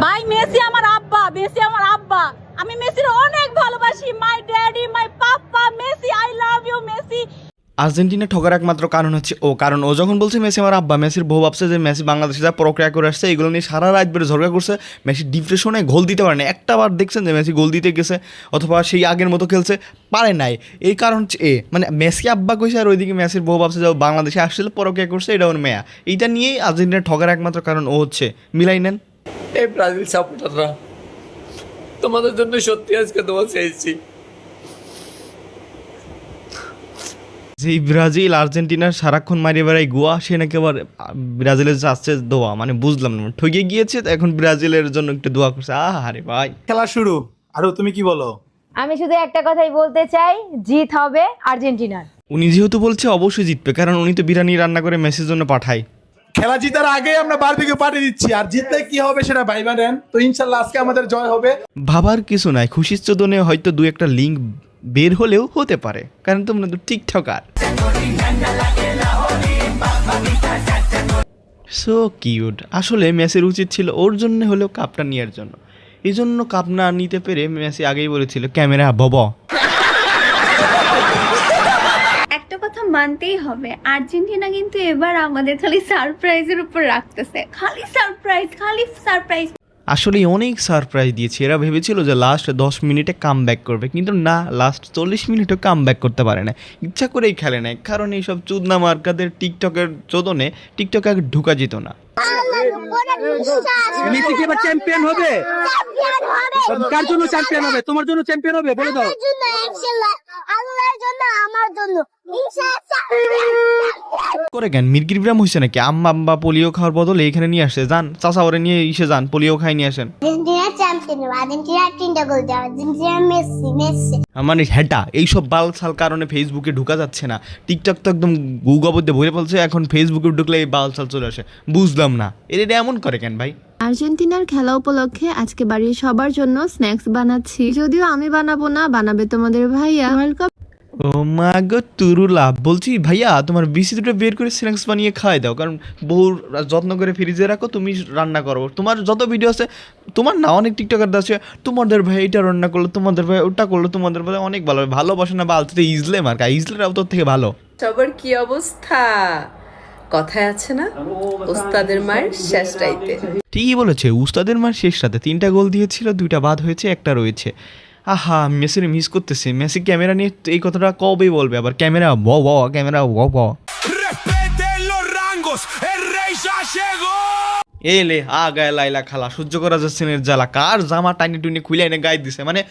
ভাই মেসি আমার আব্বা, মেসি আমার আব্বা। আমি মেসির অনেক ভালোবাসি। মাই daddy, my papa, Messi, I love you Messi. Argentina ঠকার একমাত্র কারণ হচ্ছে কারণ ও যখন বলছে মেসি আমার আব্বা, মেসির বউ ভাবছে যে মেসি বাংলাদেশে যা প্রক্রিয়া করে আসছে এগুলো নিয়ে সারা রাত বেড়ে ঝগড়া করছে। মেসি ডিপ্রেশনে গোল দিতে পারে না, একটা বার দেখছেন যে মেসি গোল দিতে গেছে অথবা সেই আগের মতো খেলছে পারে নাই। এই কারণ হচ্ছে মানে মেসি আব্বা কইছে আর ওইদিকে মেসির বউ ভাবছে যে বাংলাদেশে আসছিল প্রক্রিয়া করছে, এটা ওর মেয়া। এইটা নিয়েই আর্জেন্টিনা ঠকার একমাত্র কারণ ও হচ্ছে। মিলাই নেন। এই ব্রাজিল সাপোর্টাররা, তোমাদের জন্য সত্যি আজকে দোয়া চাইছি। যে ব্রাজিল আর্জেন্টিনার সারাক্ষণ মারিয়ে বেড়াই গোয়া, সে নাকি আবার ব্রাজিলের যাচ্ছে দোয়া, মানে বুঝলাম না, ঠকে গিয়েছে এখন ব্রাজিলের জন্য একটু দোয়া করছে। আরে ভাই খেলা শুরু। আরো তুমি কি বলো? আমি শুধু একটা কথাই বলতে চাই, জিত হবে আর্জেন্টিনার। উনি যেহেতু বলছে অবশ্যই জিতবে, কারণ উনি তো বিরিয়ানি রান্না করে মেসির জন্য পাঠায়। খেলা জিতার আগে আমরা বারবিকিউ পার্টি দিচ্ছি, আর জিতলে কি হবে সেটা ভাইবা নেন। তো ইনশাল্লাহ আজকে আমাদের জয় হবে। ভাবার কিছু নাই, খুশির চোদনে হয়তো দু একটা লিঙ্ক বের হলেও হতে পারে, কারণ তোমরা তো টিকটকার। So cute. আসলে মেসির উচিত ছিল ওর জন্য হলেও কাপটা নেওয়ার জন্য। এই জন্য কাপ না নিতে পেরে মেসি আগেই বলেছিল ক্যামেরা বব। একটা কথা মানতেই হবে, আর্জেন্টিনা কিন্তু এবার আমাদের খালি সারপ্রাইজের উপর রাখতেছে। খালি সারপ্রাইজ, খালি সারপ্রাইজ। আসলে অনেক সারপ্রাইজ দিয়েছে। এরা ভেবেছিল যে লাস্ট 10 মিনিটে কাম ব্যাক করবে, কিন্তু না, লাস্ট 40 মিনিটও কাম ব্যাক করতে পারে না। ইচ্ছা করেই খেলে নেয়, কারণ এইসব চুদনা মার্কাদের টিকটকের চোদনে টিকটকে আগে ঢুকা যেত না। মেসি কি এবার চ্যাম্পিয়ন হবে? কার জন্য চ্যাম্পিয়ন হবে? তোমার জন্য চ্যাম্পিয়ন হবে? বলে দাও। আল্লাহর জন্য, আমার জন্য। করে কেন মির্গির ব্রাম হয়েছে নাকি? আম্মা পোলিও খাওয়ার বদলে এখানে নিয়ে আসে, যান চাচা ওরে নিয়ে যান, পোলিও খাই নিয়ে আসেন। আর্জেন্টিনা চ্যাম্পিয়ন, আর্জেন্টিনা 3টা গোল দেয়, আর্জেন্টিনা মেসি মেসি। মানে হেটা এইসব বালছাল কারণে ফেসবুকে ঢুকা যাচ্ছে না। টিকটক তো একদম গুগবদ্ধে ভরে ফেলছে, এখন ফেসবুকে ঢুকলে এই বালছাল চলে আসে। বুঝলাম না এটা এমন করে কেন ভাই। আর্জেন্টিনার খেলা উপলক্ষে আজকে বাড়ির সবার জন্য স্ন্যাক্স বানাচ্ছি, যদিও আমি বানাবো না, বানাবে তোমাদের ভাইয়া। World cup. ও মা গো তুরুলা, বলছি ভাইয়া তোমার বিসি দুটো বের করে স্ন্যাক্স বানিয়ে খাওয়াই দাও, কারণ বহু যত্ন করে ফ্রিজে রাখো, তুমি রান্না করো। তোমার যত ভিডিও আছে, তোমার না অনেক টিকটকার আছে, তোমাদের ভাই এটা রান্না করলো, তোমাদের ভাই ওটা করলো, তোমাদের ভাই অনেক ভালো। ভালোবাসে না বালতে ইজলে মার্কা, ইজলেরাও তোর থেকে ভালো। সবার কি অবস্থা? কথায় আছে না, ওস্তাদের মায়ের শেষ রাইতে। ঠিকই বলেছে, উস্তাদের মার শেষ রাতে 3টা গোল দিয়েছিল, 2টা বাদ হয়েছে, একটা রয়েছে। আহা মেসির মিস করতেছি। মেসি ক্যামেরা নিয়ে এই কথাটা কবেই বলবে আবার, ক্যামেরা ক্যামেরা এলে গায়ে লাইলা খালা, সহ্য করা যাচ্ছে না জ্বালা। কার জামা টাইনি টুনি খুলে এনে গায়ে দিছে, মানে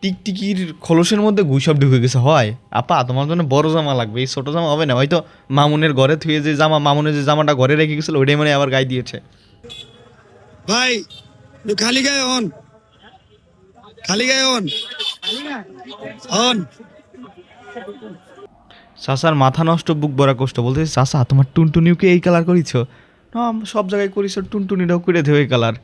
টিকটিকির খোলসের মধ্যে গুইসব ঢুকে গেছে। হয় আপা তোমার জন্য বড় জামা লাগবে, এই ছোট জামা হবে না। হয়তো মামুনের ঘরে থুয়ে যে জামা, মামুনের যে জামাটা ঘরে রেখে গেছিল ওইটাই মানে আবার গায়ে দিয়েছে। ভাই খালি গায়ে অন, খালি গায়ে অন অন। চাচার মাথা নষ্ট, বুক ভরা কষ্ট। বলতে চাচা তোমার টুনটুনিওকে এই কালার করিছ? না সব জায়গায় করিস, টুনটুনিটাও করে দেও এই কালার।